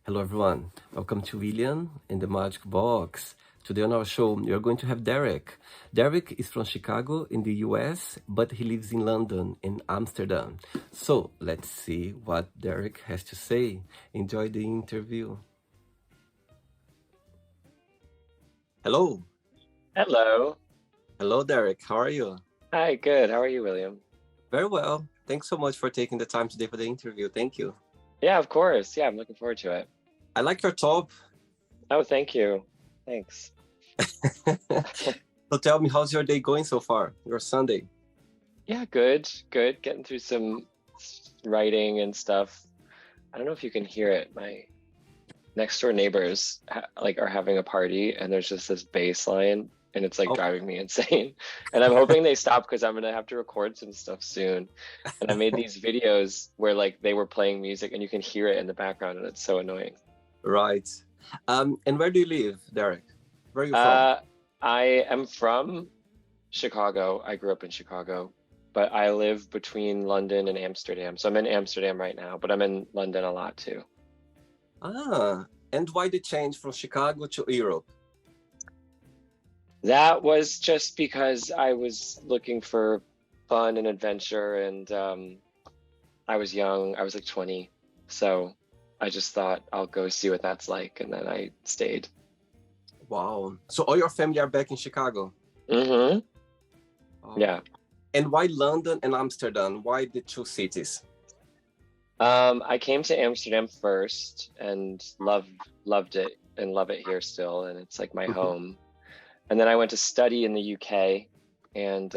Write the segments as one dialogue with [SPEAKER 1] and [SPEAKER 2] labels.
[SPEAKER 1] Hello, everyone. Welcome to William and the Magic Box. Today on our show, you're going to have Derek. Derek is from Chicago in the US, but he lives in London and Amsterdam. So let's see what Derek has to say. Enjoy the interview. Hello.
[SPEAKER 2] Hello.
[SPEAKER 1] Hello, Derek. How are you?
[SPEAKER 2] Hi, good. How are you, William?
[SPEAKER 1] Very well. Thanks so much for taking the time today for the interview. Thank you.
[SPEAKER 2] Yeah, of course. Yeah, I'm looking forward to it.
[SPEAKER 1] I like your top.
[SPEAKER 2] Oh, thank you. Thanks.
[SPEAKER 1] So tell me, how's your day going so far? Your Sunday?
[SPEAKER 2] Yeah, good. Good. Getting through some writing and stuff. I don't know if you can hear it. My next door neighbors are having a party, and there's just this bass line, and it's like
[SPEAKER 1] Oh,
[SPEAKER 2] driving me insane. And I'm hoping they stop because I'm gonna have to record some stuff soon. And I made these videos where like they were playing music, and you can hear it in the background, and it's so annoying.
[SPEAKER 1] right. And where do you live, Derek? Where are you from?
[SPEAKER 2] Uh, I am from Chicago. I grew up in Chicago, but I live between London and Amsterdam. So I'm in Amsterdam right now, but I'm in London a lot too.
[SPEAKER 1] And why the change from Chicago to Europe?
[SPEAKER 2] That was just because I was looking for fun and adventure, and I was young. I was like 20. So I just thought I'll go see what that's like, and then I stayed.
[SPEAKER 1] Wow. So all your family are back in Chicago?
[SPEAKER 2] Mm-hmm.
[SPEAKER 1] Oh.
[SPEAKER 2] Yeah.
[SPEAKER 1] And why London and Amsterdam? Why the two cities?
[SPEAKER 2] I came to Amsterdam first and loved it and love it here still, and it's like my
[SPEAKER 1] Mhm.
[SPEAKER 2] home. And then I went to study in the UK, and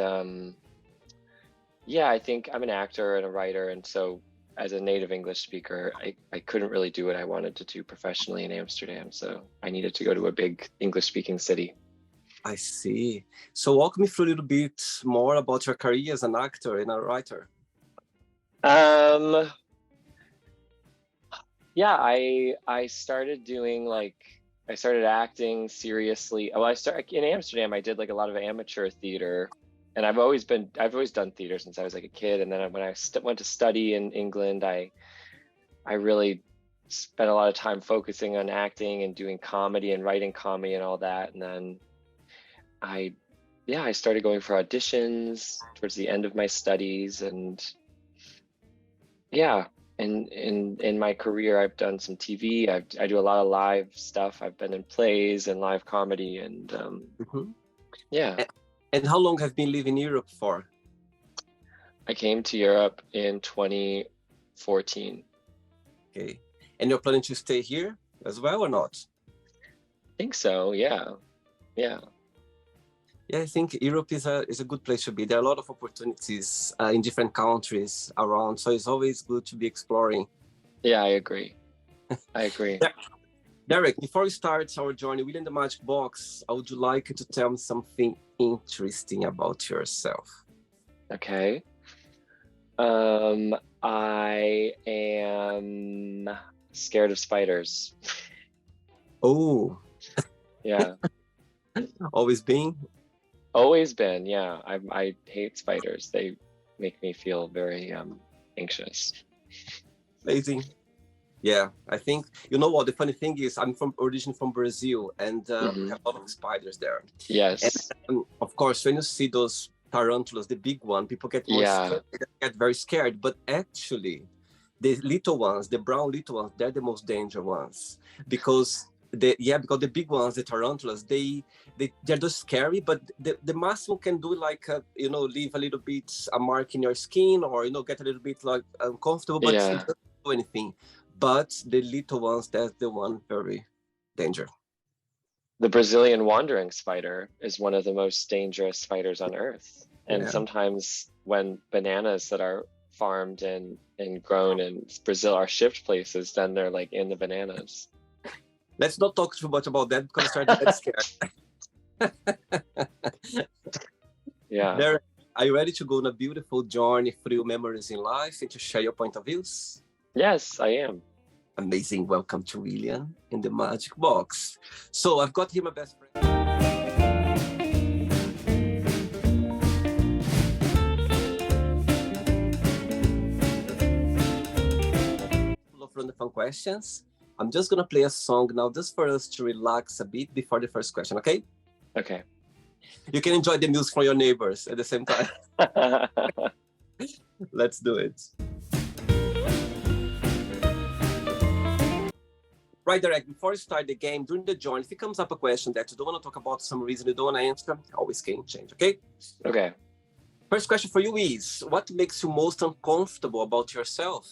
[SPEAKER 2] yeah, I think I'm an actor and a writer, and so as a native English speaker, I couldn't really do what I wanted to do professionally in Amsterdam, so I needed to go to a big English-speaking city.
[SPEAKER 1] I see. So walk me through a little bit more about your career as an actor and a writer.
[SPEAKER 2] Um, yeah, I started doing I started acting seriously. Well, I started in Amsterdam. I did like a lot of amateur theater, and I've always done theater since I was like a kid. And then when I went to study in England, I really spent a lot of time focusing on acting and doing comedy and writing comedy and all that. And then I yeah, I started going for auditions towards the end of my studies, and yeah, in my career, I've done some TV. I do a lot of live stuff. I've been in plays and live comedy, and
[SPEAKER 1] Mhm.
[SPEAKER 2] yeah,
[SPEAKER 1] And how long have you been living in Europe for?
[SPEAKER 2] I came to Europe in 2014.
[SPEAKER 1] Okay. And you're planning to stay here as well or not?
[SPEAKER 2] I think so. Yeah, yeah,
[SPEAKER 1] Yeah, I think Europe is a good place to be. There are a lot of opportunities in different countries around, so it's always good to be exploring.
[SPEAKER 2] yeah. I agree. I agree.
[SPEAKER 1] Yeah. Derek, before we start our journey within the Magic Box, I would like you to tell me something interesting about yourself.
[SPEAKER 2] Okay. I am scared of spiders.
[SPEAKER 1] Oh,
[SPEAKER 2] Yeah,
[SPEAKER 1] always been?
[SPEAKER 2] always been. Yeah, I hate spiders. They make me feel very anxious.
[SPEAKER 1] Amazing. Yeah, I think, you know what, the funny thing is I'm originally from Brazil, and we
[SPEAKER 2] Hmm.
[SPEAKER 1] have a lot of spiders there. And
[SPEAKER 2] Yes.
[SPEAKER 1] of course, when you see those tarantulas, the big one, people get more
[SPEAKER 2] Yeah.
[SPEAKER 1] scared, they get very scared. But actually, the little ones, the brown little ones, they're the most dangerous ones because because the big ones, the tarantulas, they're just scary. But the maximum can do like leave a little bit a mark in your skin, or get a little bit like uncomfortable, but it
[SPEAKER 2] Yeah.
[SPEAKER 1] doesn't do anything. But the little ones, that's the one very danger.
[SPEAKER 2] The Brazilian wandering spider is one of the most dangerous spiders on Earth. And
[SPEAKER 1] Yeah.
[SPEAKER 2] sometimes when bananas that are farmed and grown in Brazil are shipped places, then they're like in the bananas.
[SPEAKER 1] Let's not talk too much about that because I start to get scared.
[SPEAKER 2] Yeah.
[SPEAKER 1] Derek, are you ready to go on a beautiful journey through memories in life and to share your point of views?
[SPEAKER 2] Yes, I am.
[SPEAKER 1] Amazing. Welcome to William in the Magic Box. So I've got here my best friend. Full of fun questions. I'm just gonna play a song now just for us to relax a bit before the first question, okay?
[SPEAKER 2] Okay.
[SPEAKER 1] You can enjoy the music from your neighbors at the same time. Let's do it. Right, Derek, before you start the game, during the join, if it comes up a question that you don't want to talk about, some reason you don't want to answer, always can change, okay?
[SPEAKER 2] Okay.
[SPEAKER 1] First question for you is, what makes you most uncomfortable about yourself?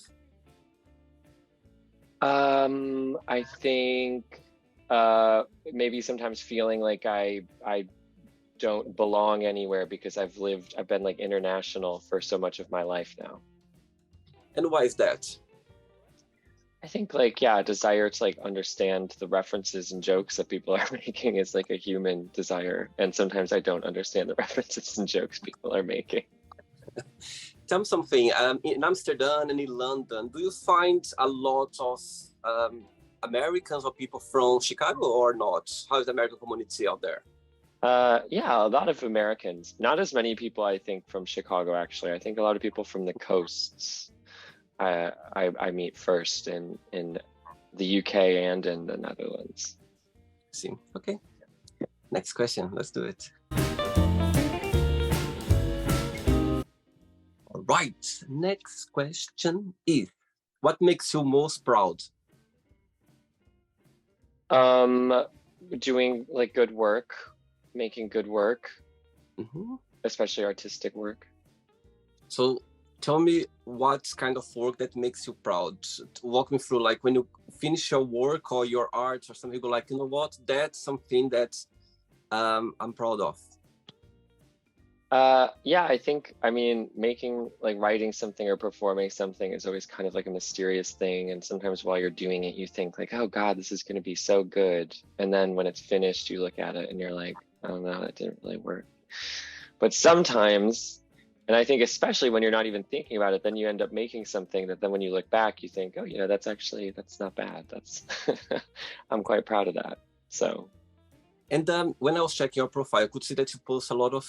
[SPEAKER 2] I think maybe sometimes feeling like I don't belong anywhere because I've been like international for so much of my life now.
[SPEAKER 1] And why is that?
[SPEAKER 2] I think like, yeah, a desire to like understand the references and jokes that people are making is like a human desire. And sometimes I don't understand the references and jokes people are making.
[SPEAKER 1] Tell me something, in Amsterdam and in London, do you find a lot of Americans or people from Chicago or not? How is the American community out there?
[SPEAKER 2] Yeah, a lot of Americans, not as many people I think from Chicago, actually. I think a lot of people from the coasts I meet first in the UK and in the Netherlands.
[SPEAKER 1] See, okay. Next question, let's do it. All right, next question is, what makes you most proud?
[SPEAKER 2] Doing like good work, making good work, especially artistic work.
[SPEAKER 1] So tell me what kind of work that makes you proud. Walk me through, like when you finish your work or your art or something, you go like, you know what, that's something that I'm proud of.
[SPEAKER 2] Yeah, I think, I mean, making like writing something or performing something is always kind of like a mysterious thing. And sometimes while you're doing it, you think like, oh God, this is going to be so good. And then when it's finished, you look at it and you're like, oh no, that didn't really work. But sometimes, and I think especially when you're not even thinking about it, then you end up making something that then when you look back, you think, oh, you know, that's not bad. That's, I'm quite proud of that. So.
[SPEAKER 1] And when I was checking your profile, I could see that you post a lot of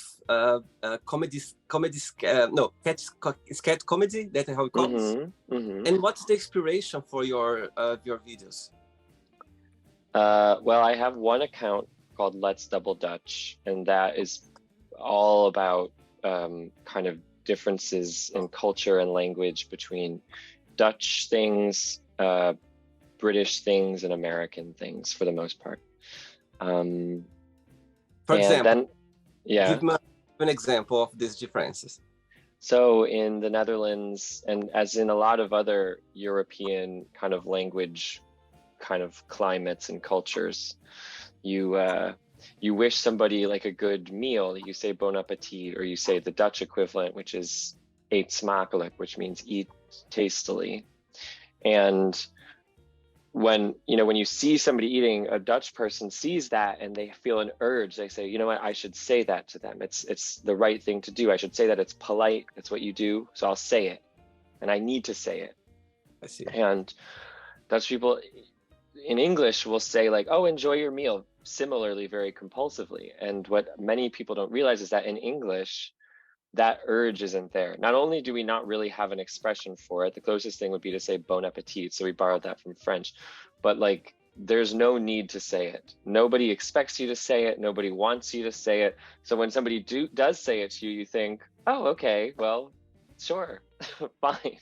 [SPEAKER 1] sketch comedy. That's how it calls. And what's the inspiration for your videos?
[SPEAKER 2] Well, I have one account called Let's Double Dutch, and that is all about kind of differences in culture and language between Dutch things, British things, and American things for the most part.
[SPEAKER 1] For example, give me an example of these differences.
[SPEAKER 2] So in the Netherlands, and as in a lot of other European kind of language kind of climates and cultures, you wish somebody like a good meal, you say bon appetit, or you say the Dutch equivalent, which is eet smakelijk, which means eat tastily. And when you see somebody eating, a Dutch person sees that and they feel an urge, they say, you know what, I should say that to them. It's the right thing to do. I should say that, it's polite, it's what you do, so I'll say it. And I need to say it.
[SPEAKER 1] I see.
[SPEAKER 2] And Dutch people in English will say like, oh, enjoy your meal, similarly, very compulsively. And what many people don't realize is that in English, that urge isn't there. Not only do we not really have an expression for it, the closest thing would be to say bon appetit. So we borrowed that from French, but like, there's no need to say it. Nobody expects you to say it. Nobody wants you to say it. So when somebody does say it to you, you think, oh, okay, well, sure, fine.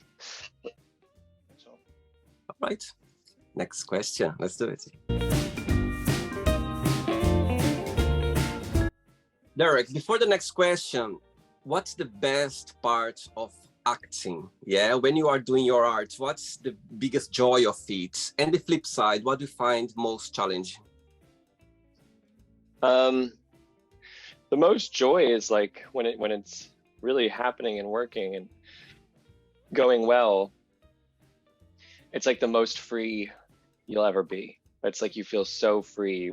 [SPEAKER 1] All right. Next question. Let's do it. Derek, before the next question, what's the best part of acting? Yeah, when you are doing your art, what's the biggest joy of it? And the flip side, what do you find most challenging?
[SPEAKER 2] The most joy is like when it's really happening and working and going well. It's like the most free you'll ever be. It's like you feel so free.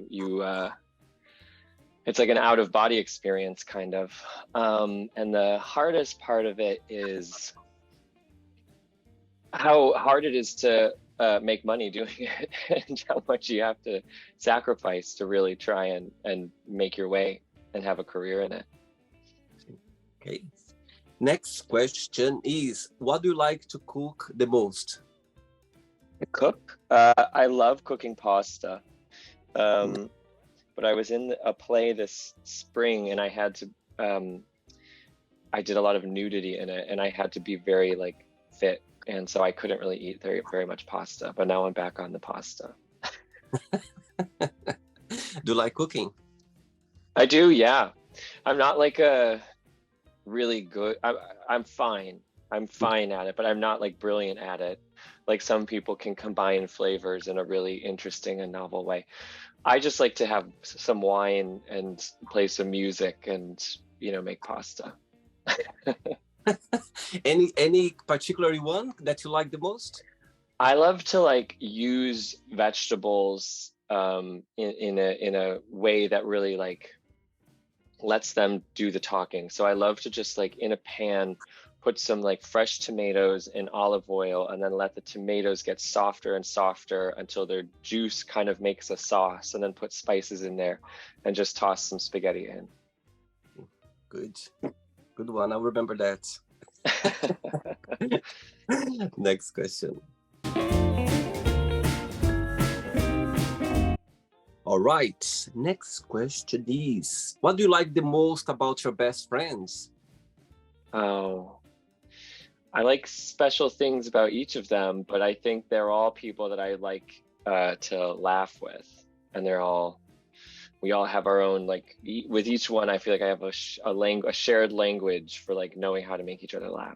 [SPEAKER 2] It's like an out-of-body experience, kind of. And the hardest part of it is how hard it is to make money doing it, and how much you have to sacrifice to really try and make your way and have a career in it.
[SPEAKER 1] Okay. Next question is, what do you like to cook the most?
[SPEAKER 2] Cook? I love cooking pasta. But I was in a play this spring, and I had to, I did a lot of nudity in it, and I had to be very like fit, and so I couldn't really eat very much pasta. But now I'm back on the pasta.
[SPEAKER 1] Do you like cooking?
[SPEAKER 2] I do, yeah. I'm not like a really good. I'm fine. I'm fine at it, but I'm not like brilliant at it. Like some people can combine flavors in a really interesting and novel way. I just like to have some wine and play some music and, make pasta.
[SPEAKER 1] Any particular one that you like the most?
[SPEAKER 2] I love to like use vegetables in a way that really like lets them do the talking. So I love to just like in a pan put some like fresh tomatoes in olive oil and then let the tomatoes get softer and softer until their juice kind of makes a sauce, and then put spices in there and just toss some spaghetti in.
[SPEAKER 1] Good one. I'll remember that. Next question. All right. Next question is, what do you like the most about your best friends?
[SPEAKER 2] Oh, I like special things about each of them, but I think they're all people that I like to laugh with, and we all have our own like. With each one, I feel like I have a shared language for like knowing how to make each other laugh.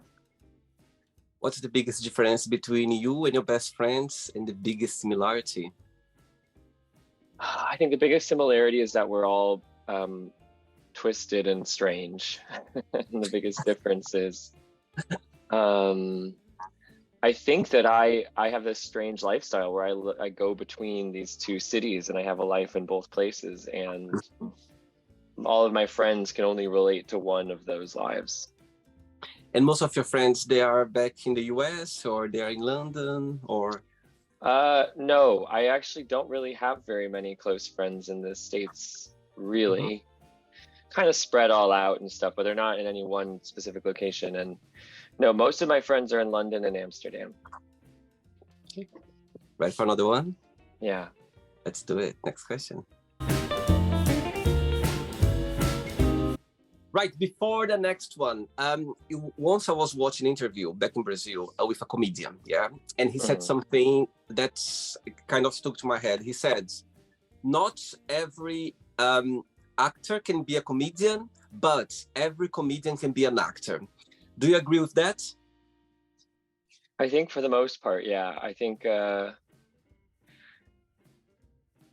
[SPEAKER 1] What's the biggest difference between you and your best friends, and the biggest similarity?
[SPEAKER 2] I think the biggest similarity is that we're all twisted and strange, and the biggest difference is. I think that I have this strange lifestyle where I go between these two cities, and I have a life in both places, and all of my friends can only relate to one of those lives.
[SPEAKER 1] And most of your friends, they are back in the US, or they are in London, or?
[SPEAKER 2] No, I actually don't really have very many close friends in the States, really. Kind of spread all out and stuff, but they're not in any one specific location. And no, most of my friends are in London and Amsterdam.
[SPEAKER 1] Okay. Ready for another one?
[SPEAKER 2] Yeah.
[SPEAKER 1] Let's do it. Next question. Right, before the next one, once I was watching an interview back in Brazil with a comedian, yeah? And he said something that's kind of stuck to my head. He said, not every actor can be a comedian, but every comedian can be an actor. Do you agree with that?
[SPEAKER 2] I think for the most part, yeah. I think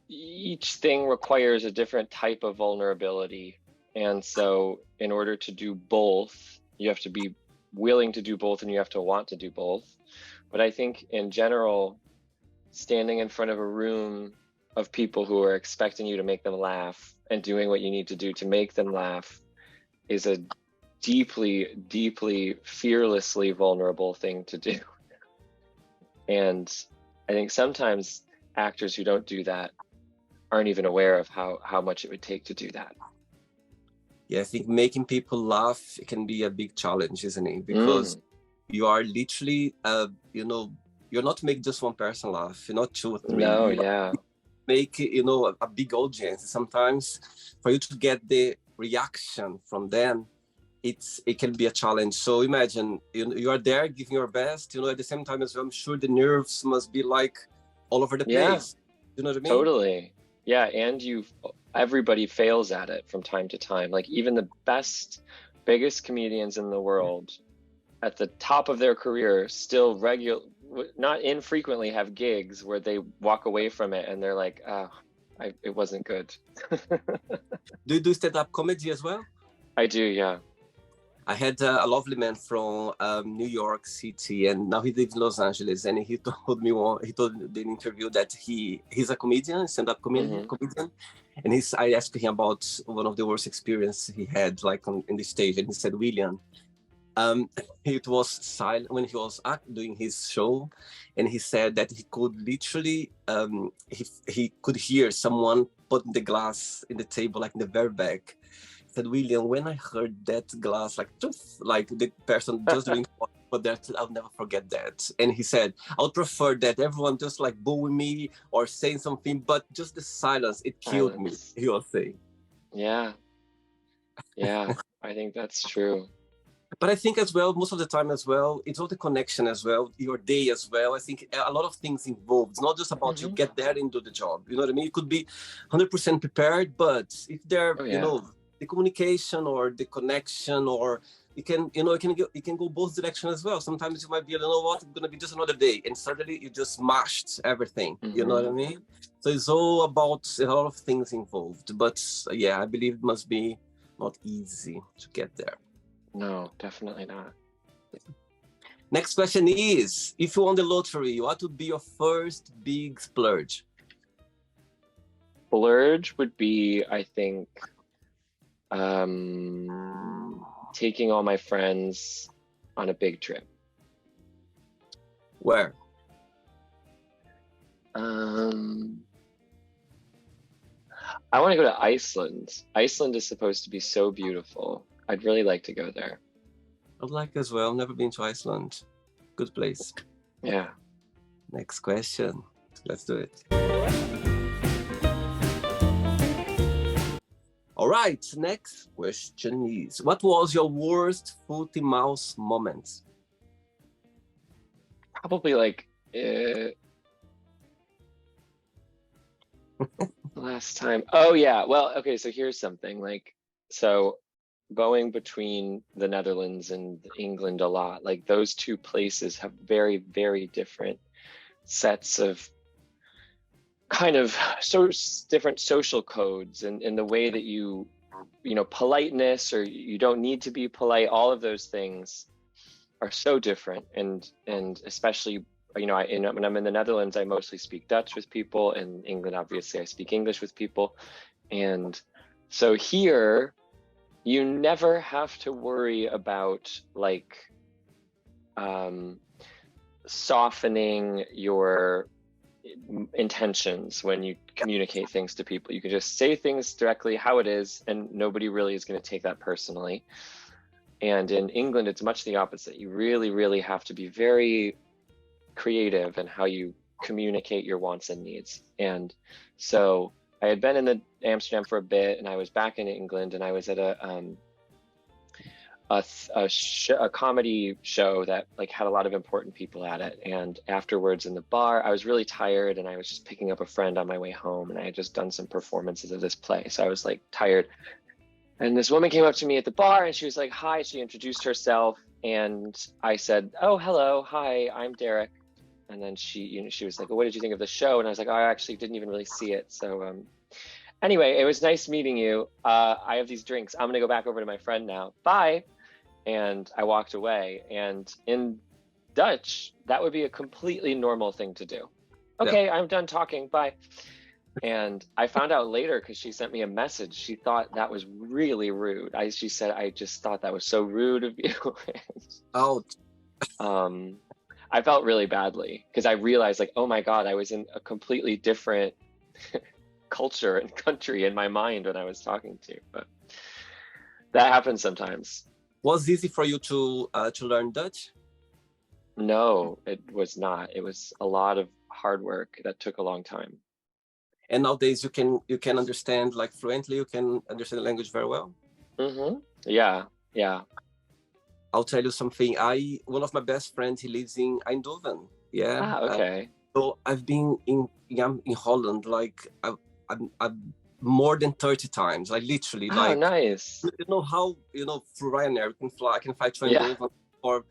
[SPEAKER 2] each thing requires a different type of vulnerability. And so in order to do both, you have to be willing to do both, and you have to want to do both. But I think in general, standing in front of a room of people who are expecting you to make them laugh and doing what you need to do to make them laugh is a deeply, deeply, fearlessly vulnerable thing to do. And I think sometimes actors who don't do that aren't even aware of how much it would take to do that.
[SPEAKER 1] Yeah, I think making people laugh, it can be a big challenge, isn't it? Because you are literally, you're not making just one person laugh. You're not 2 or 3.
[SPEAKER 2] No, yeah.
[SPEAKER 1] Make, a big audience. Sometimes for you to get the reaction from them, it can be a challenge. So imagine, you are there giving your best, at the same time as well, I'm sure the nerves must be like all over the place. You know what I mean?
[SPEAKER 2] Totally. Yeah, and everybody fails at it from time to time. Like even the biggest comedians in the world at the top of their career still not infrequently have gigs where they walk away from it and they're like, it wasn't good.
[SPEAKER 1] Do you do stand-up comedy as well?
[SPEAKER 2] I do, yeah.
[SPEAKER 1] I had a lovely man from New York City, and now he lives in Los Angeles. And he told me he told the interview that he's a comedian, stand-up comedian. And I asked him about one of the worst experiences he had, like in the stage, and he said, William, it was silent when he was doing his show, and he said that he could literally he could hear someone putting the glass in the table, like in the very back. Said, William, when I heard that glass, like the person just doing but that I'll never forget that. And he said, I would prefer that everyone just like booing me or saying something, but just the silence, it killed me,
[SPEAKER 2] Silence.
[SPEAKER 1] he was saying.
[SPEAKER 2] Yeah. Yeah. I think that's true.
[SPEAKER 1] But I think as well, most of the time as well, it's all the connection as well, your day as well. I think a lot of things involved. It's not just about you get there and do the job. You know what I mean? You could be 100% prepared, but if there,
[SPEAKER 2] Oh,
[SPEAKER 1] you
[SPEAKER 2] yeah.
[SPEAKER 1] know, the communication or the connection, or it can, you know, it can go both directions as well. Sometimes you might be, you know what, it's gonna be just another day, and suddenly you just smashed everything. You know what I mean? So it's all about a lot of things involved. But yeah, I believe it must be not easy to get there.
[SPEAKER 2] No, definitely not.
[SPEAKER 1] Next question is, if you won the lottery, what would be your first big splurge?
[SPEAKER 2] Splurge would be, I think, taking all my friends on a big trip.
[SPEAKER 1] Where?
[SPEAKER 2] I want to go to Iceland. Iceland is supposed to be so beautiful. I'd really like to go there.
[SPEAKER 1] I'd like as well. Never been to Iceland. Good place.
[SPEAKER 2] Yeah.
[SPEAKER 1] Next question. Let's do it. All right. Next question is, what was your worst foot in mouth moment?
[SPEAKER 2] Probably like last time. Oh yeah. Well, okay. So here's something like, so going between the Netherlands and England a lot, like those two places have very, very different sets of kind of so different social codes, and in the way that you know, politeness, or you don't need to be polite, all of those things are so different. And especially, you know, when I'm in the Netherlands, I mostly speak Dutch with people. In England, obviously, I speak English with people. And so here, you never have to worry about like softening your intentions when you communicate things to people. You can just say things directly how it is, and nobody really is going to take that personally. And in England, it's much the opposite. You really, really have to be very creative in how you communicate your wants and needs. And so I had been in Amsterdam for a bit, and I was back in England, and I was at a comedy show that like had a lot of important people at it. And afterwards in the bar, I was really tired, and I was just picking up a friend on my way home, and I had just done some performances of this play. So I was like tired. And this woman came up to me at the bar, and she was like, hi, she introduced herself. And I said, oh, hello, hi, I'm Derek. And then she was like, well, what did you think of the show? And I was like, oh, I actually didn't even really see it. So anyway, it was nice meeting you. I have these drinks. I'm gonna go back over to my friend now. Bye. And I walked away. And in Dutch, that would be a completely normal thing to do. Okay, yeah. I'm done talking, bye. And I found out later, because she sent me a message, she thought that was really rude. She said, I just thought that was so rude of you.
[SPEAKER 1] Out.
[SPEAKER 2] I felt really badly, because I realized like, oh my God, I was in a completely different culture and country in my mind when I was talking to you. But that happens sometimes.
[SPEAKER 1] Was it easy for you to learn Dutch?
[SPEAKER 2] No, it was not. It was a lot of hard work that took a long time.
[SPEAKER 1] And nowadays you can understand like fluently, you can understand the language very well?
[SPEAKER 2] Mm-hmm. Yeah, yeah.
[SPEAKER 1] I'll tell you something. One of my best friends, he lives in Eindhoven. Yeah.
[SPEAKER 2] Ah, okay.
[SPEAKER 1] So I've been in Holland like I've more than 30 times. Like literally.
[SPEAKER 2] Oh,
[SPEAKER 1] like
[SPEAKER 2] nice.
[SPEAKER 1] You know how, you know, through Ryanair I can fly to Eindhoven, or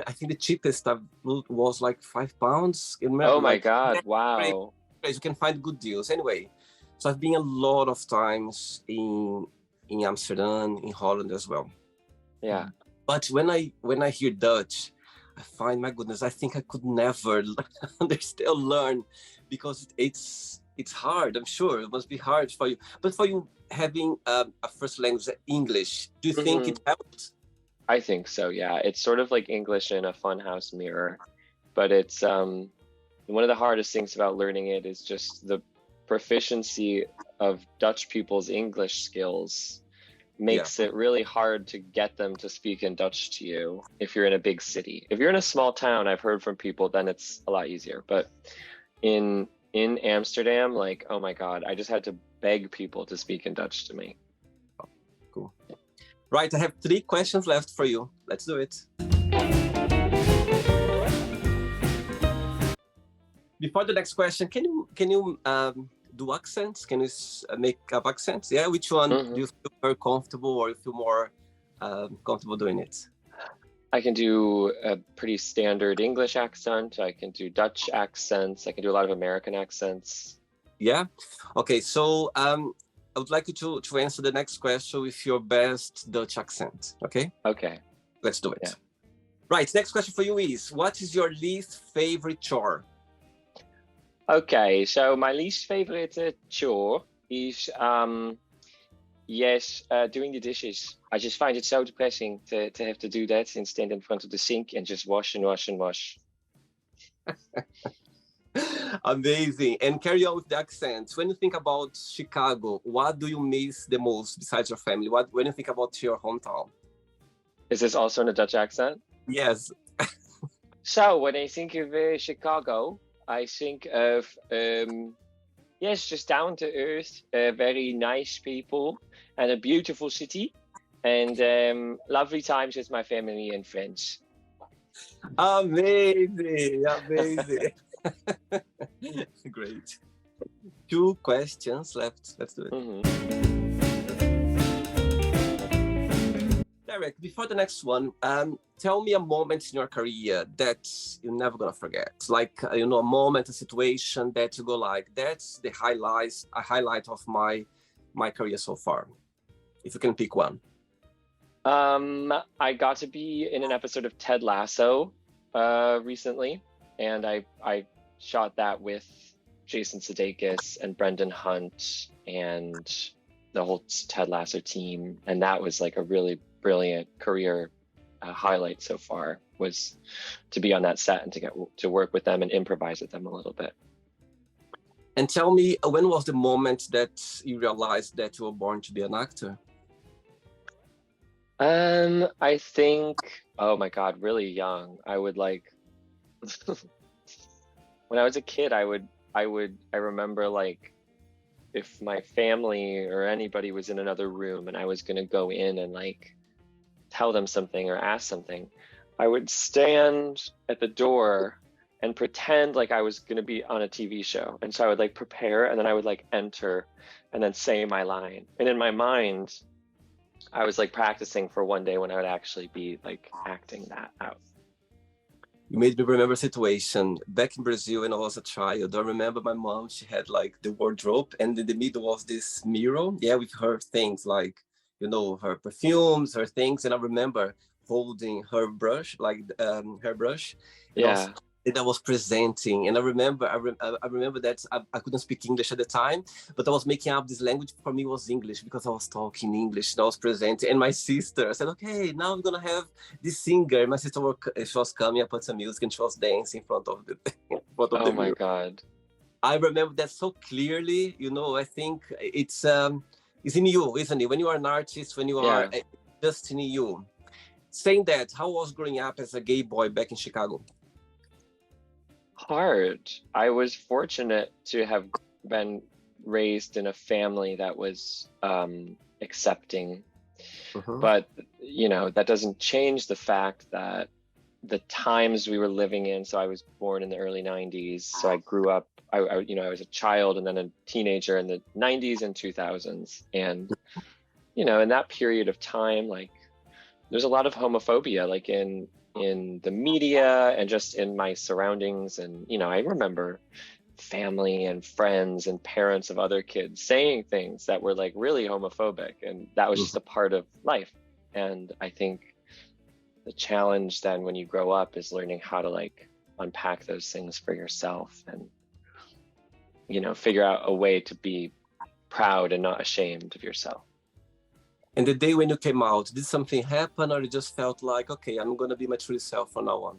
[SPEAKER 1] I think the cheapest was like £5.
[SPEAKER 2] Oh my God! Wow.
[SPEAKER 1] You can find good deals anyway. So I've been a lot of times in Amsterdam, in Holland as well.
[SPEAKER 2] Yeah.
[SPEAKER 1] But when I hear Dutch, I find, my goodness, I think I could never understand or learn, because it's hard. I'm sure it must be hard for you. But for you having a first language, English, do you think it helped?
[SPEAKER 2] I think so. Yeah, it's sort of like English in a funhouse mirror, but it's one of the hardest things about learning it is just the proficiency of Dutch people's English skills makes it really hard to get them to speak in Dutch to you if you're in a big city. If you're in a small town, I've heard from people, then it's a lot easier. But in Amsterdam, like, oh my God, I just had to beg people to speak in Dutch to me.
[SPEAKER 1] Cool. Right, I have 3 questions left for you. Let's do it. Before the next question, can you do accents? Can you make up accents? Yeah, which one do you feel very comfortable, or you feel more comfortable doing it?
[SPEAKER 2] I can do a pretty standard English accent. I can do Dutch accents. I can do a lot of American accents.
[SPEAKER 1] Yeah. Okay. So I would like you to answer the next question with your best Dutch accent. Okay.
[SPEAKER 2] Okay.
[SPEAKER 1] Let's do it.
[SPEAKER 2] Yeah.
[SPEAKER 1] Right. Next question for you is: what is your least favorite chore?
[SPEAKER 2] Okay. So my least favorite chore is doing the dishes. I just find it so depressing to have to do that and stand in front of the sink and just wash and wash and wash.
[SPEAKER 1] Amazing. And carry on with the accents. When you think about Chicago, what do you miss the most besides your family? When you think about your hometown?
[SPEAKER 2] Is this also in a Dutch accent?
[SPEAKER 1] Yes.
[SPEAKER 2] So when I think of Chicago, I think of just down to earth, very nice people, and a beautiful city, and lovely times with my family and friends.
[SPEAKER 1] Amazing. Great. 2 questions left. Let's do it. Derek, before the next one, tell me a moment in your career that you're never gonna forget. Like, a moment, a situation that you go like, that's a highlight of my career so far. If you can pick one.
[SPEAKER 2] I got to be in an episode of Ted Lasso recently, and I shot that with Jason Sudeikis and Brendan Hunt and the whole Ted Lasso team, and that was like a really brilliant career highlight so far, was to be on that set and to get to work with them and improvise with them a little bit.
[SPEAKER 1] And tell me, when was the moment that you realized that you were born to be an actor?
[SPEAKER 2] I think, oh my God, really young. I would like, when I was a kid, I remember like, if my family or anybody was in another room and I was gonna go in and like tell them something or ask something, I would stand at the door and pretend like I was gonna be on a TV show. And so I would like prepare, and then I would like enter and then say my line. And in my mind, I was like practicing for one day when I would actually be like acting that out.
[SPEAKER 1] You made me remember a situation back in Brazil when I was a child. I remember my mom, she had like the wardrobe, and in the middle was this mirror, with her things like, her perfumes, her things. And I remember holding her brush, and I was presenting. And I remember that I couldn't speak English at the time, but I was making up this language. For me, it was English because I was talking English and I was presenting. And my sister said, okay, now we're gonna have this singer. My sister she was coming, I put some music, and she was dancing in front of the
[SPEAKER 2] Oh my God.
[SPEAKER 1] I remember that so clearly. I think it's in you, isn't it? When you are an artist, when you are just in you. Saying that, how was growing up as a gay boy back in Chicago?
[SPEAKER 2] Hard. I was fortunate to have been raised in a family that was accepting, but that doesn't change the fact that the times we were living in. So I was born in the early 90s, so I grew up, I was a child and then a teenager in the 90s and 2000s, and in that period of time, like, there's a lot of homophobia, like in the media and just in my surroundings. And, I remember family and friends and parents of other kids saying things that were like really homophobic, and that was just a part of life. And I think the challenge then when you grow up is learning how to like unpack those things for yourself and, figure out a way to be proud and not ashamed of yourself.
[SPEAKER 1] And the day when you came out, did something happen, or you just felt like, okay, I'm going to be my true self from now on?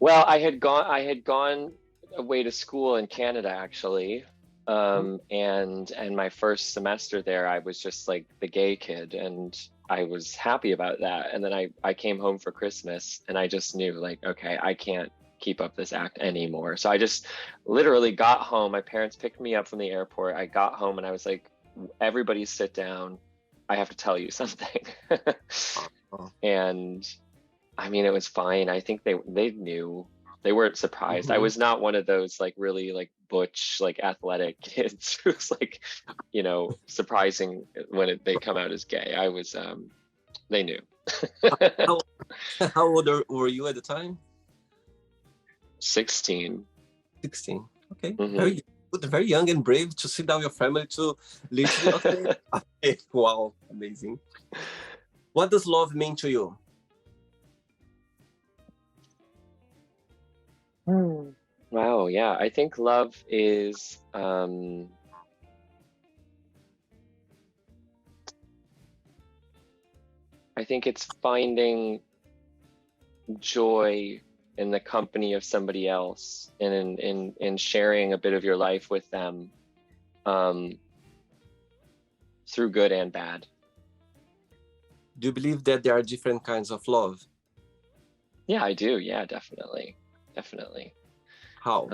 [SPEAKER 2] Well, I had gone away to school in Canada, actually. And my first semester there, I was just like the gay kid, and I was happy about that. And then I came home for Christmas, and I just knew, like, okay, I can't keep up this act anymore. So I just literally got home. My parents picked me up from the airport. I got home and I was like, everybody sit down. I have to tell you something. And I mean, it was fine. I think they knew. They weren't surprised. I was not one of those like really like butch, like athletic kids who's like, you know, surprising when they come out as gay. I was, they knew.
[SPEAKER 1] how, how old were you at the time?
[SPEAKER 2] 16.
[SPEAKER 1] 16. Okay. Very good, very young and brave to sit down with your family to literally, okay. Okay. Wow, amazing. What does love mean to you?
[SPEAKER 2] Wow, yeah. I think love is I think it's finding joy in the company of somebody else, and in sharing a bit of your life with them, through good and bad.
[SPEAKER 1] Do you believe that there are different kinds of love?
[SPEAKER 2] Yeah, I do. Yeah, definitely. Definitely.
[SPEAKER 1] How?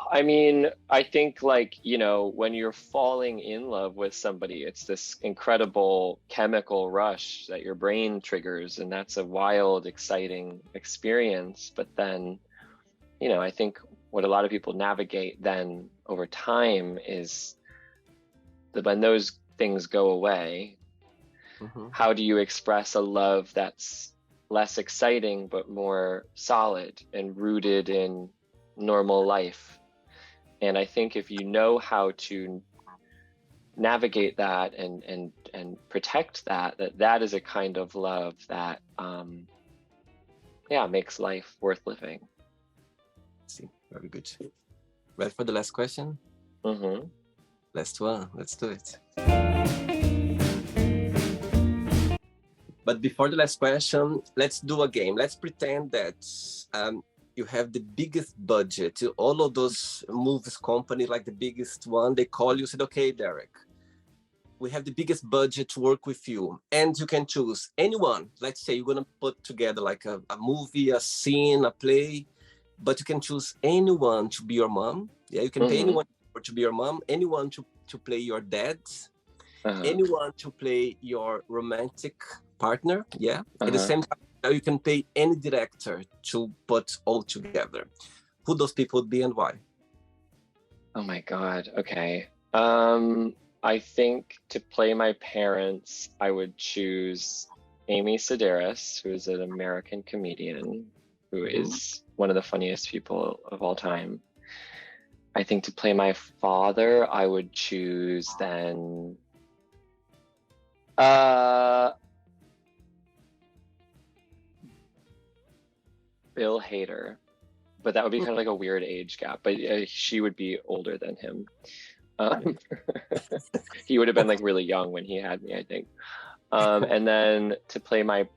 [SPEAKER 2] I mean, I think, like, you know, when you're falling in love with somebody, it's this incredible chemical rush that your brain triggers, and that's a wild, exciting experience. But then, you know, I think what a lot of people navigate then over time is that when those things go away, how do you express a love that's less exciting but more solid and rooted in normal life? And I think if you know how to navigate that and protect that, that is a kind of love that yeah, makes life worth living.
[SPEAKER 1] See, very good. Ready for the last question? Last one. Let's do it. But before the last question, let's do a game. Let's pretend that you have the biggest budget. All of those movies companies, like the biggest one, they call you, said, okay, Derek, we have the biggest budget to work with you. And you can choose anyone. Let's say you're going to put together like a movie, a scene, a play, but you can choose anyone to be your mom. Yeah, you can pay anyone to be your mom, anyone to play your dad, anyone to play your romantic partner. Yeah, at the same time, you can pay any director to put all together. Who those people would be and why?
[SPEAKER 2] Oh my God. Okay. I think to play my parents, I would choose Amy Sedaris, who is an American comedian who is one of the funniest people of all time. I think to play my father, I would choose then Bill Hader, but that would be kind of like a weird age gap, but she would be older than him. He would have been like really young when he had me, I think. And then to play my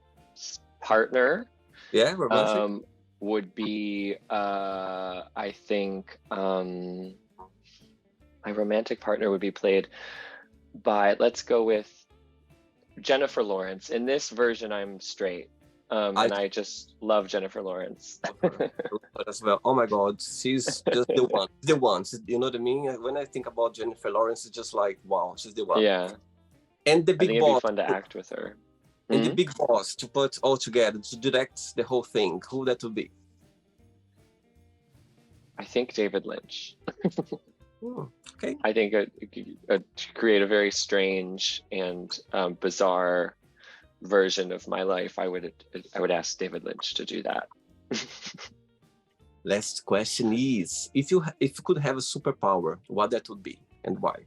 [SPEAKER 2] partner, would be I think my romantic partner would be played by, let's go with Jennifer Lawrence. In this version, I'm straight. And I just love Jennifer Lawrence.
[SPEAKER 1] As well. Oh my God, she's just the one. The one. You know what I mean? When I think about Jennifer Lawrence, it's just like, wow, she's the one.
[SPEAKER 2] Yeah.
[SPEAKER 1] And the big boss.
[SPEAKER 2] It'd be fun to act with her.
[SPEAKER 1] And the big boss to put all together, to direct the whole thing. Who that would be?
[SPEAKER 2] I think David Lynch.
[SPEAKER 1] Okay.
[SPEAKER 2] I think to create a very strange and bizarre version of my life, I would ask David Lynch to do that.
[SPEAKER 1] Last question is, if you could have a superpower, what that would be and why?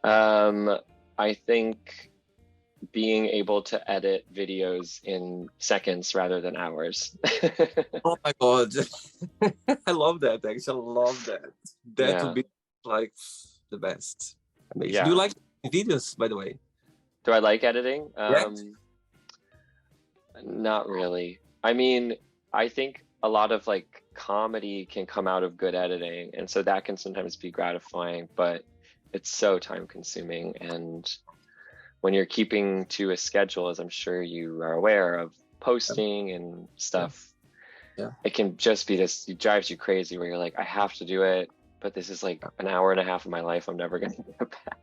[SPEAKER 2] I think being able to edit videos in seconds rather than hours.
[SPEAKER 1] Oh my God. I love that. Actually, I love that. That would be like the best. Amazing. Yeah. Do you like videos, by the way?
[SPEAKER 2] Do I like editing? Not really. I mean, I think a lot of like comedy can come out of good editing, and so that can sometimes be gratifying, but it's so time consuming. And when you're keeping to a schedule, as I'm sure you are aware of, posting and stuff,
[SPEAKER 1] Yeah.
[SPEAKER 2] it can just be this, it drives you crazy where you're like, I have to do it, but this is like an hour and a half of my life I'm never going to get back.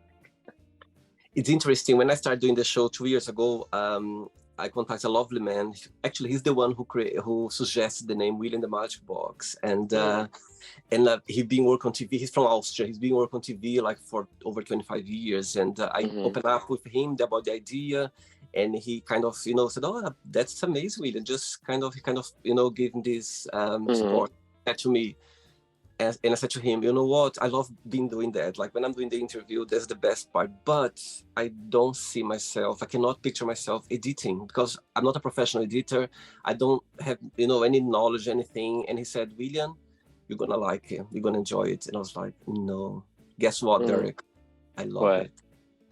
[SPEAKER 1] It's interesting. When I started doing the show 2 years ago, I contacted a lovely man. Actually, he's the one who suggested the name William the Magic Box, and he's been working on TV. He's from Austria. He's been working on TV like for over 25 years, and I opened up with him about the idea, and he kind of said, "Oh, that's amazing, William." Just kind of gave him this support to me. And I said to him, you know what? I love doing that. Like when I'm doing the interview, that's the best part. But I don't see myself. I cannot picture myself editing because I'm not a professional editor. I don't have, any knowledge, anything. And he said, William, you're gonna like it. You're gonna enjoy it. And I was like, no. Guess what, Derek? I love it.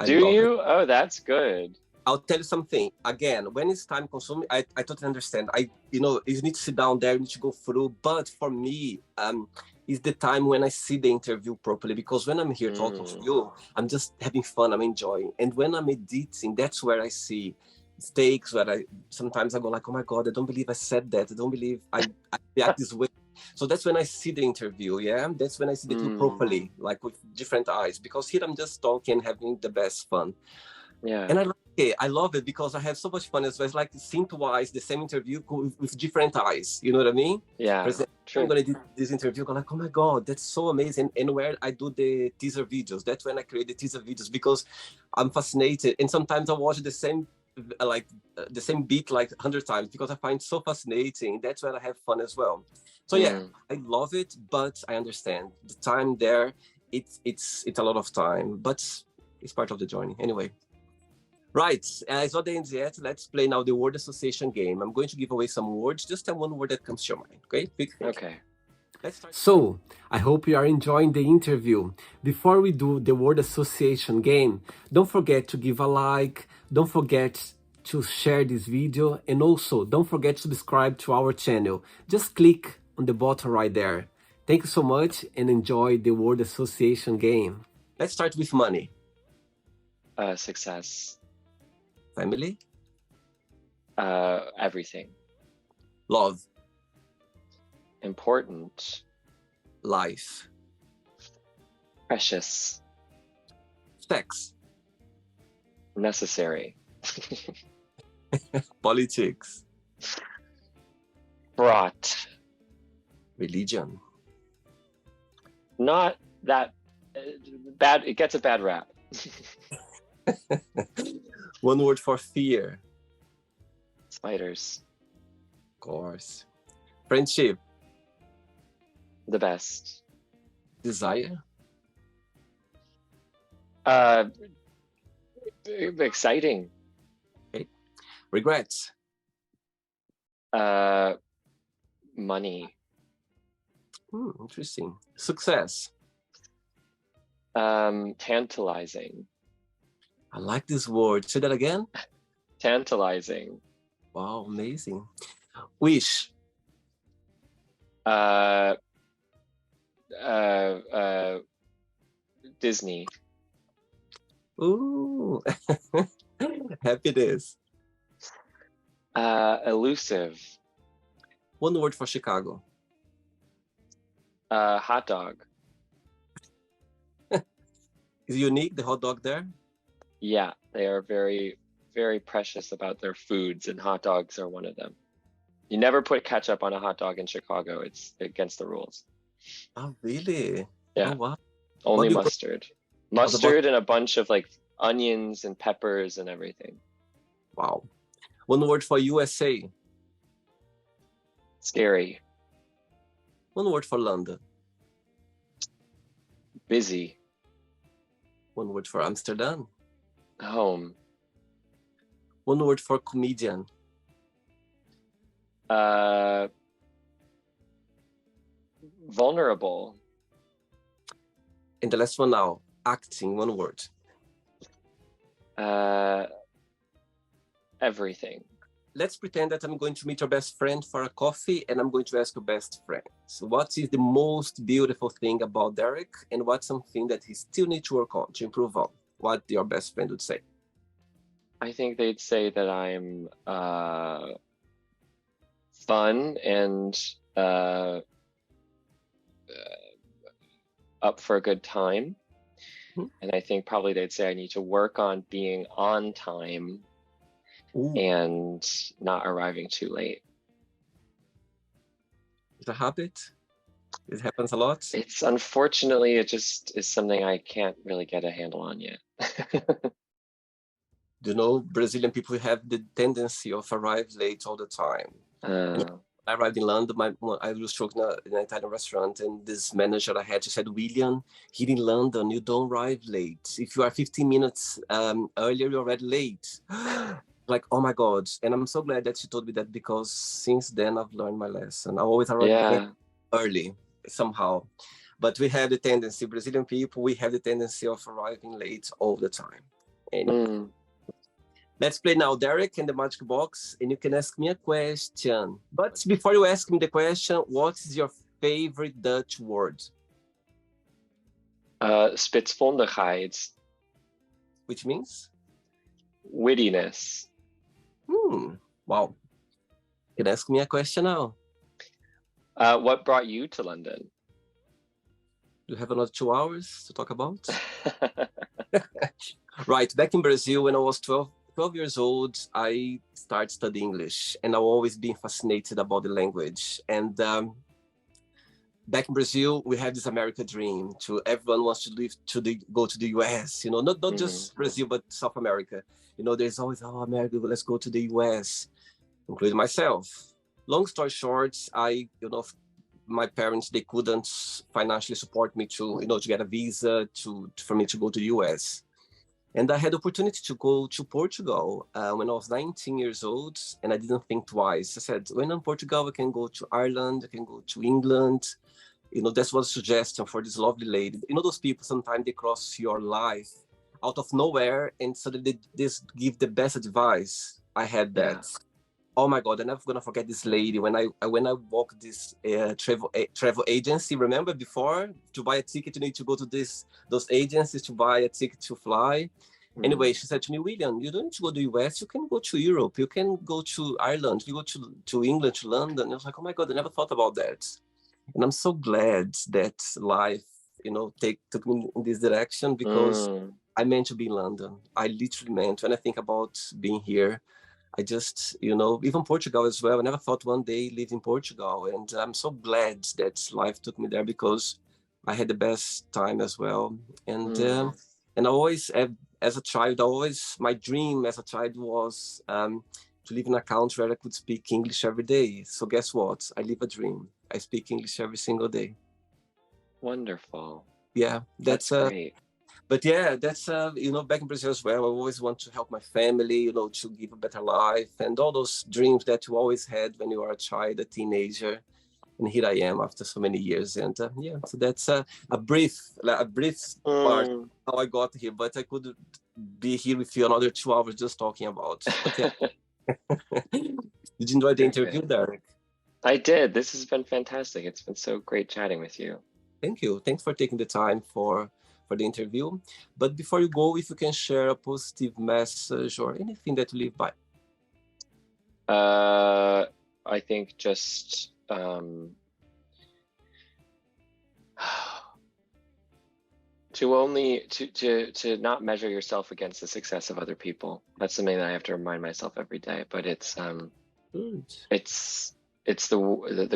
[SPEAKER 2] Do you? Oh, that's good.
[SPEAKER 1] I'll tell you something. Again, when it's time consuming, I totally understand. You need to sit down there, you need to go through. But for me, is the time when I see the interview properly, because when I'm here talking to you, I'm just having fun, I'm enjoying. And when I'm editing, that's where I see mistakes, where sometimes I go like, oh my God, I don't believe I said that. I don't believe I react this way. So that's when I see the interview, yeah? That's when I see the thing properly, like with different eyes, because here I'm just talking, having the best fun.
[SPEAKER 2] Yeah.
[SPEAKER 1] And I love it because I have so much fun as well. It's like seeing twice the same interview with different eyes. You know what I mean?
[SPEAKER 2] Yeah.
[SPEAKER 1] For example, I'm going to do this interview, I'm like, oh my God, that's so amazing. And where I do the teaser videos, that's when I create the teaser videos because I'm fascinated. And sometimes I watch the same beat like 100 times because I find it so fascinating. That's where I have fun as well. So yeah, I love it, but I understand the time there. It's a lot of time, but it's part of the journey anyway. Right, it's not the end yet. Let's play now the word association game. I'm going to give away some words. Just tell one word that comes to your mind, okay?
[SPEAKER 2] Okay.
[SPEAKER 1] Let's start. So, I hope you are enjoying the interview. Before we do the word association game, don't forget to give a like, don't forget to share this video, and also don't forget to subscribe to our channel. Just click on the button right there. Thank you so much and enjoy the word association game. Let's start with money.
[SPEAKER 2] Success.
[SPEAKER 1] Family?
[SPEAKER 2] Everything.
[SPEAKER 1] Love.
[SPEAKER 2] Important.
[SPEAKER 1] Life.
[SPEAKER 2] Precious.
[SPEAKER 1] Sex.
[SPEAKER 2] Necessary.
[SPEAKER 1] Politics.
[SPEAKER 2] Fraught.
[SPEAKER 1] Religion.
[SPEAKER 2] Not that bad. It gets a bad rap.
[SPEAKER 1] One word for fear.
[SPEAKER 2] Spiders.
[SPEAKER 1] Of course. Friendship.
[SPEAKER 2] The best.
[SPEAKER 1] Desire.
[SPEAKER 2] Exciting.
[SPEAKER 1] Okay. Regrets.
[SPEAKER 2] Money.
[SPEAKER 1] Interesting. Success.
[SPEAKER 2] Tantalizing.
[SPEAKER 1] I like this word. Say that again.
[SPEAKER 2] Tantalizing.
[SPEAKER 1] Wow, amazing. Wish.
[SPEAKER 2] Disney.
[SPEAKER 1] Ooh. Happiness.
[SPEAKER 2] Elusive.
[SPEAKER 1] One word for Chicago.
[SPEAKER 2] Hot dog.
[SPEAKER 1] Is it unique, the hot dog there?
[SPEAKER 2] Yeah, they are very, very precious about their foods, and hot dogs are one of them. You never put ketchup on a hot dog in Chicago. It's against the rules.
[SPEAKER 1] Oh, really?
[SPEAKER 2] Yeah.
[SPEAKER 1] Oh, wow.
[SPEAKER 2] Only mustard. Mustard and a bunch of like onions and peppers and everything.
[SPEAKER 1] Wow. One word for USA.
[SPEAKER 2] Scary.
[SPEAKER 1] One word for London.
[SPEAKER 2] Busy.
[SPEAKER 1] One word for Amsterdam.
[SPEAKER 2] Home.
[SPEAKER 1] One word for comedian.
[SPEAKER 2] Vulnerable.
[SPEAKER 1] And the last one now, acting, one word.
[SPEAKER 2] Everything.
[SPEAKER 1] let's pretend that I'm going to meet your best friend for a coffee, and I'm going to ask your best friend. So what is the most beautiful thing about Derek, and what's something that he still needs to work on, to improve on? What your best friend would say?
[SPEAKER 2] I think they'd say that I'm fun and up for a good time.
[SPEAKER 1] Mhm.
[SPEAKER 2] And I think probably they'd say I need to work on being on time
[SPEAKER 1] Ooh,
[SPEAKER 2] and not arriving too late.
[SPEAKER 1] it's a habit. It happens a lot.
[SPEAKER 2] It's unfortunately, it just is something I can't really get a handle on yet.
[SPEAKER 1] You know, Brazilian people have the tendency of arrive late all the time. I arrived in London. I was working in an Italian restaurant, and this manager I had, she said, "William, here in London, you don't arrive late. If you are 15 minutes earlier, you're already late." Like, oh my God. And I'm so glad that she told me that, because since then I've learned my lesson. I always arrive very
[SPEAKER 2] Yeah.
[SPEAKER 1] early somehow. But we have the tendency, Brazilian people, we have the tendency of arriving late all the time. Anyway. Let's play now, Derek, in the magic box, and you can ask me a question. But before you ask me the question, what is your favorite Dutch word?
[SPEAKER 2] Spitsvondigheid,
[SPEAKER 1] Which means?
[SPEAKER 2] wittiness.
[SPEAKER 1] Wow. You can ask me a question now.
[SPEAKER 2] What brought you to London?
[SPEAKER 1] You have another 2 hours to talk about? Right, back in Brazil, when I was 12 years old, I started studying English, and I've always been fascinated about the language. And back in Brazil, we have this American dream. Everyone wants to go to the US. You know, not just Brazil, but South America. You know, there's always, oh, America, let's go to the US, including myself. Long story short, my parents, they couldn't financially support me to get a visa for me to go to the US. And I had the opportunity to go to Portugal when I was 19 years old, and I didn't think twice. I said, when I'm in Portugal, I can go to Ireland, I can go to England. You know, that was a suggestion for this lovely lady. You know, those people, sometimes they cross your life out of nowhere, and suddenly they just give the best advice. I had that. Yeah. Oh my God, I'm never gonna forget this lady. When I walked this travel agency, remember before, to buy a ticket, you need to go to those agencies to buy a ticket to fly. Anyway, she said to me, William, you don't need to go to the US, you can go to Europe, you can go to Ireland, you go to England, to London. I was like, oh my God, I never thought about that. And I'm so glad that life, took me in this direction, because I meant to be in London. I literally meant. When I think about being here, I just, even Portugal as well. I never thought one day live in Portugal. And I'm so glad that life took me there, because I had the best time as well. And I always, as a child, my dream as a child was to live in a country where I could speak English every day. So guess what? I live a dream. I speak English every single day.
[SPEAKER 2] Wonderful.
[SPEAKER 1] Yeah, that's
[SPEAKER 2] great.
[SPEAKER 1] But yeah, that's, back in Brazil as well, I always want to help my family, to give a better life, and all those dreams that you always had when you were a child, a teenager. And here I am after so many years. And yeah, so that's a brief part how I got here, but I could be here with you another 2 hours just talking about. But yeah. Did you enjoy the interview, Derek?
[SPEAKER 2] I did. This has been fantastic. It's been so great chatting with you.
[SPEAKER 1] Thank you. Thanks for taking the time for the interview. But before you go, if you can share a positive message or anything that you live by.
[SPEAKER 2] I think just to not measure yourself against the success of other people. That's something that I have to remind myself every day. But it's the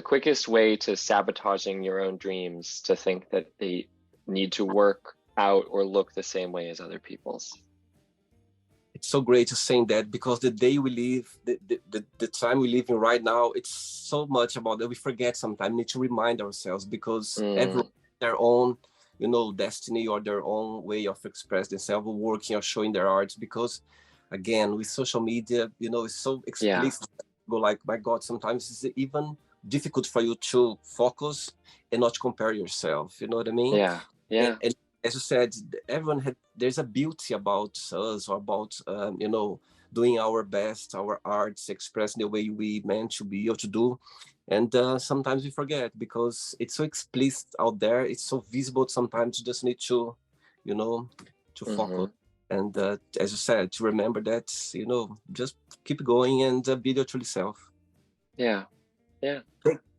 [SPEAKER 2] quickest way to sabotaging your own dreams, to think that they need to work out or look the same way as other people's.
[SPEAKER 1] It's so great to say that, because the day we live, the time we live in right now, it's so much about that we forget sometimes. We need to remind ourselves, because everyone has their own, destiny, or their own way of expressing themselves, working or showing their art. Because again, with social media, it's so explicit. Go like, my God, sometimes it's even difficult for you to focus and not compare yourself. You know what I mean?
[SPEAKER 2] Yeah.
[SPEAKER 1] And as you said, there's a beauty about us, or about, doing our best, our arts, expressing the way we meant to be or to do. And sometimes we forget because it's so explicit out there. It's so visible. Sometimes you just need to, you know, to focus. And as you said, to remember that, you know, just keep going and be your true self.
[SPEAKER 2] Yeah. Yeah.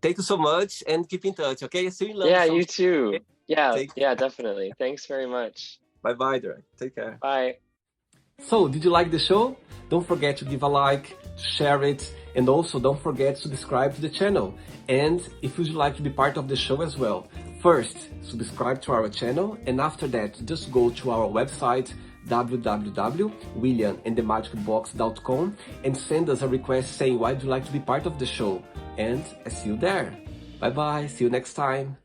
[SPEAKER 1] Thank you so much and keep in touch. Okay. See you in
[SPEAKER 2] Yeah,
[SPEAKER 1] London.
[SPEAKER 2] you too.
[SPEAKER 1] Okay?
[SPEAKER 2] Yeah. Yeah, definitely. Thanks very much.
[SPEAKER 1] Bye, Derek. Take care.
[SPEAKER 2] Bye.
[SPEAKER 1] So, did you like the show? Don't forget to give a like, to share it, and also don't forget to subscribe to the channel. And if you'd like to be part of the show as well, first, subscribe to our channel, and after that, just go to our website, www.williamandthemagicbox.com, and send us a request saying why you'd like to be part of the show. And I see you there. Bye bye, see you next time.